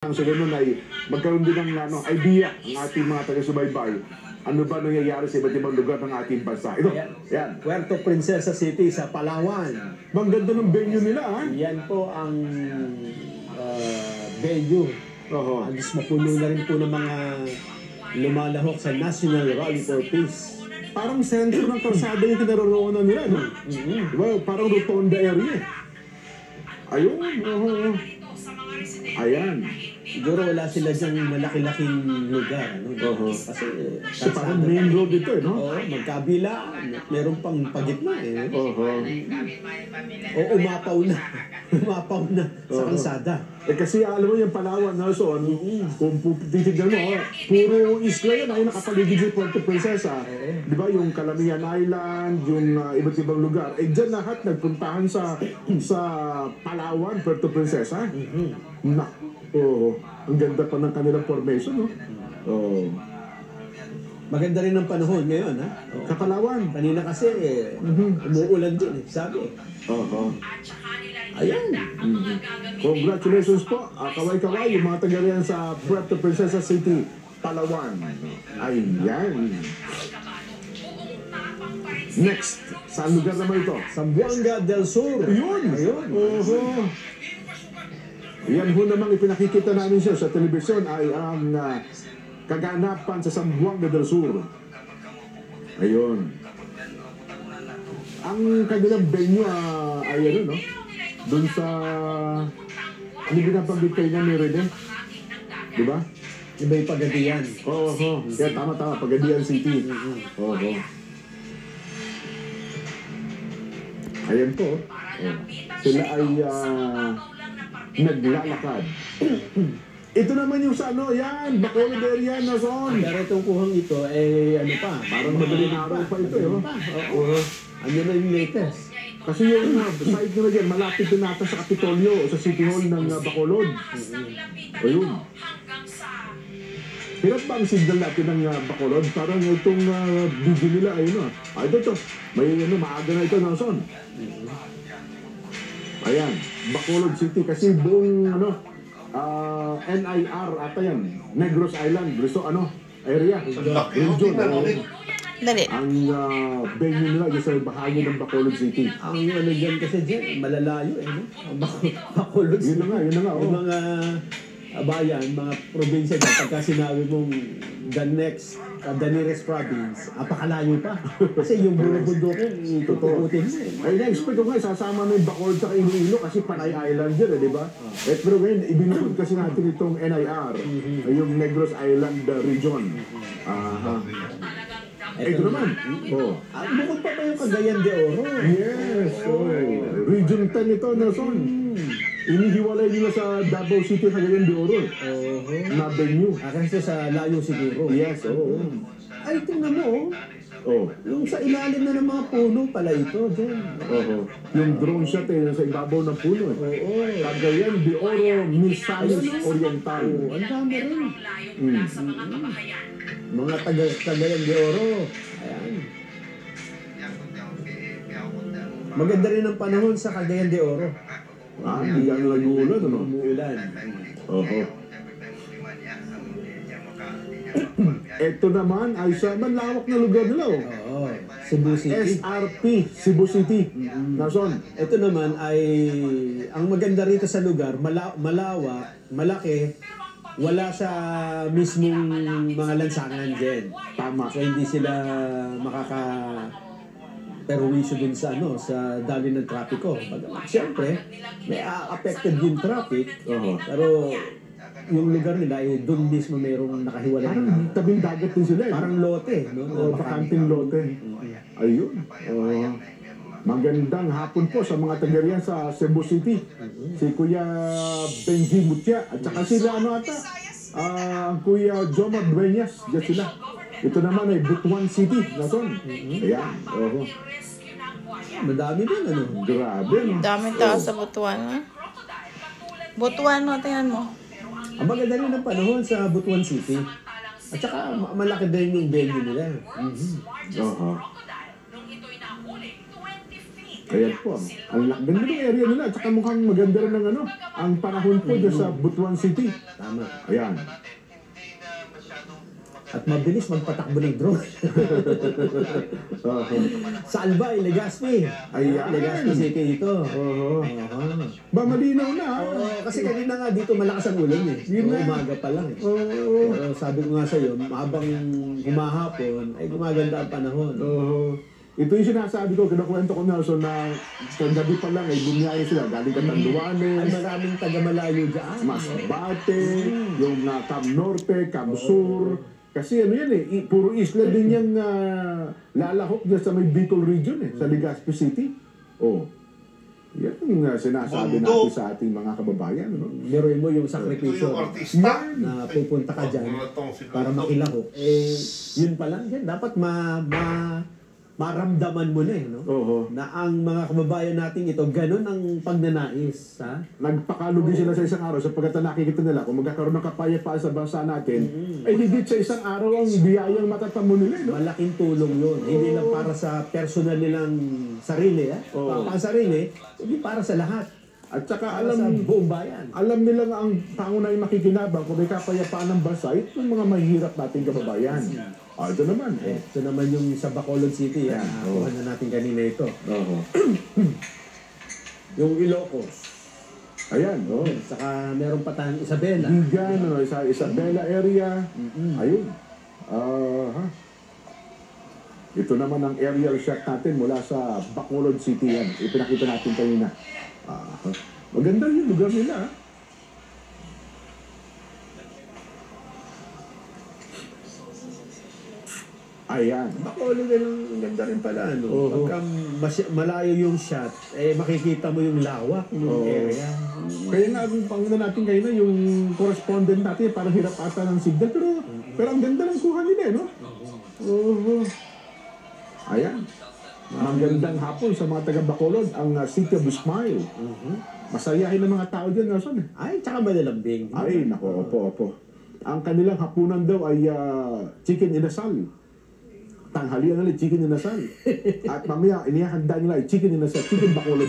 Ang sunod nun ay magkaroon din ng idea ang ating mga taga-subaybay. Ano ba nangyayari sa iba't ibang lugar ng ating bansa? Ito, yan. Puerto Princesa City sa Palawan. Maganda ng venue nila, ha? Yan po ang venue. Alis mapuno na rin po ng mga lumalahok sa National Rally for Peace. Parang sentro ng kalsada yung kinaroroonan nila, no? Well, parang rotonda area. Ayun, Ayan. Siguro wala sila dyan malaki-laking lugar. Kasi parang main road ito, no? Oo, magkabila. Meron pang pagitna, eh. O umapaw na. Umapaw na sa kalsada. Kasi alam mo yung Palawan, Nelson, kung titignan mo, puro isla yan ay nakapaligid sa Puerto Princesa. Di ba? Yung Calamian Island, yung iba't ibang lugar. Dyan lahat nagpuntahan sa Palawan, Puerto Princesa. Ang ganda pa ng kanilang formation, no? Maganda rin ang panahon ngayon, ha? Kapalawan. Kanina kasi, umuulan din, sabi. Ayan. Congratulations po. Kaway-kaway yung mga taga-riyan sa Puerto Princesa City, Palawan. Ayan. Next, saan lugar naman ito? Zamboanga del Sur. Ayun. Yan ho namang ipinakikita namin siya sa telebisyon ay ang kaganapan sa Zamboanga del Sur. Ayun. Ang kanilang venue ay ano, no? Doon sa ano binabanggit kayo na meron eh? Diba? Iba yung Pagadian. Kaya tama, Pagadian City. Ayan po. Sila ay naglalakad. Ito naman yung sa yan, Bacolod area na zone. Pero itong kuhang ito, ano pa? Parang madaling araw pa ito, Ano na yung latest? Kasi yung side nila dyan, malapit din natin sa Kapitolyo, sa City Hall ng Bacolod. Ayun. Hirap ba ang signal natin ng Bacolod? Parang itong video nila, ayun ito. May maaga na ito, Nelson. Ayan, Bacolod City kasi buong NIR ata yan, Negros Island, area, region. Dali. Ang venue nila dyan sa bahagi ng Bacolod City. Ang dyan kasi dyan, malalayo no? Bacolod City. Yun na nga. Yung mga bayan, mga probinsya dyan, pagka sinabi mong the nearest province, apakalayo pa. Kasi yung bundok itutukutin mo. Ay, na-expect ko nga, sasama na yung Bacolod sa Iloilo kasi Panay Island dyan, di ba? Pero ngayon, ibinukod kasi natin itong NIR, yung Negros Island region. Ito naman. Bukod pa ba yung Cagayan de Oro? Yes. Region 10 ito, Nelson. Inihiwalay nila sa Davao City, Cagayan de Oro. Na venue. Kasi sa layo siguro. Yes, Ay, tingnan mo, yung sa ilalim na ng mga puno pala ito, dyan. Yung drone shot sa ibabaw ng puno. Cagayan de Oro, Misamis Oriental. Ang dami rin. Mga Cagayan de Oro. Ayan. Maganda rin ang panahon sa Cagayan de Oro. Hindi ka nag-uulan, ano? Umuulan. Ito naman ay sa malawak na lugar nila, Cebu City. SRP, Cebu City. Nason? Ito naman ay, ang maganda rito sa lugar, malawak, malaki, wala sa mismong mga lansangan dyan. Tama. So hindi sila perwisyo dun sa sa dami ng trapiko. Siyempre, may affected yung traffic, pero yung lugar nila ay doon mismo mayroong nakahiwalay. Parang tabing dagat din sila. Parang lote, no? Bakanting lote. Ayun. Magandang hapon po sa mga taga-riyan sa Cebu City. Si Kuya Benji Mutia at saka sila ang Kuya Jomar Dueñas. Diyan sila. Ito naman ay Butuan City. Nason? Ayan. Madami din, Grabe, no? Daming tao sa Butuan, Butuan, tingnan mo. Ang maganda rin ang panahon sa Butuan City. At saka malaki din yung venue nila. Ayan po. Ang ganda ng area nila. At saka mukhang maganda rin ng ano, ang panahon po dyan sa Butuan City. Tama. Ayan. At mabilis magpatakbo ng drone. Sa Albay, Legazpi. Ayan. Legazpi City ito. Oo. Oo. Ba, malinaw na. Oo, kasi kanina nga dito malakas ang ulan eh. Yun na. Umaga pa lang eh. Oo. Pero sabi ko nga sa'yo, habang humahapon, ay gumaganda ang panahon. Oo. Ito yung sinasabi ko, kinukwento ko na, so na kagabi pa lang ay bumiyahe sila, galing Ay Catanduanes, maraming taga-malayo dyan. Masbate, yung Cam Norte, Cam Sur. Kasi ano yan puro isla din yung lalahok dyan sa may Bicol region sa Legazpi City. Oh. Yan yung sinasabi natin sa ating mga kababayan. No? Meron mo yung Ito sakripisyo yung artista. na pupunta ka dyan para makilahok. Yun pa lang yan. Dapat maramdaman mo na no? Oo. Na ang mga kababayan natin ito, ganun ang pagnanais. Ha? Nagpakalugi sila sa isang araw sapagkat nakikita nila kung magkakaroon ng kapayapaan sa bansa natin, ay higit sa isang araw ang biyayang matatamo nila. No? Malaking tulong yun. Hindi lang para sa personal nilang sarili. Oo. Pang sarili, hindi para sa lahat. At saka Para sa alam, buong bayan. alam nila nga ang pangunahing makikinabang kung may kapayapaan ng bansa, ito yung mga mahihirap nating kababayan. Ito naman. Ito naman yung sa Bacolod City. Yan. Nakuha na natin kanina ito. Oo. Yung Ilocos. Ayan, oh. Saka meron pa tayong Isabela. Bigan, sa Isabela area. Ayun. Ito naman ang aerial shot natin mula sa Bacolod City yan. Ipinakita natin kanina. Maganda yung lugar nila. Ayan. Bacolod din ang ganda rin pala. No? Oo. Pagka malayo yung shot, makikita mo yung lawak ng Oo. area. Kaya nga, ang panguna natin kayo na, yung correspondent natin, parang hirap ata ng signal. Pero ang ganda ng kuha nila, no? Oo. Ayan. Ang gandang hapon sa mga taga-Bacolod, ang City of Smile. Masayahin ng mga tao dyan, Nelson. Ay, tsaka malalambing. Ay, nako, opo. Ang kanilang hapunan daw ay chicken inasal. Tanghalian nila, chicken inasal. At mamaya, inihahanda nila ay chicken inasal, chicken Bacolod.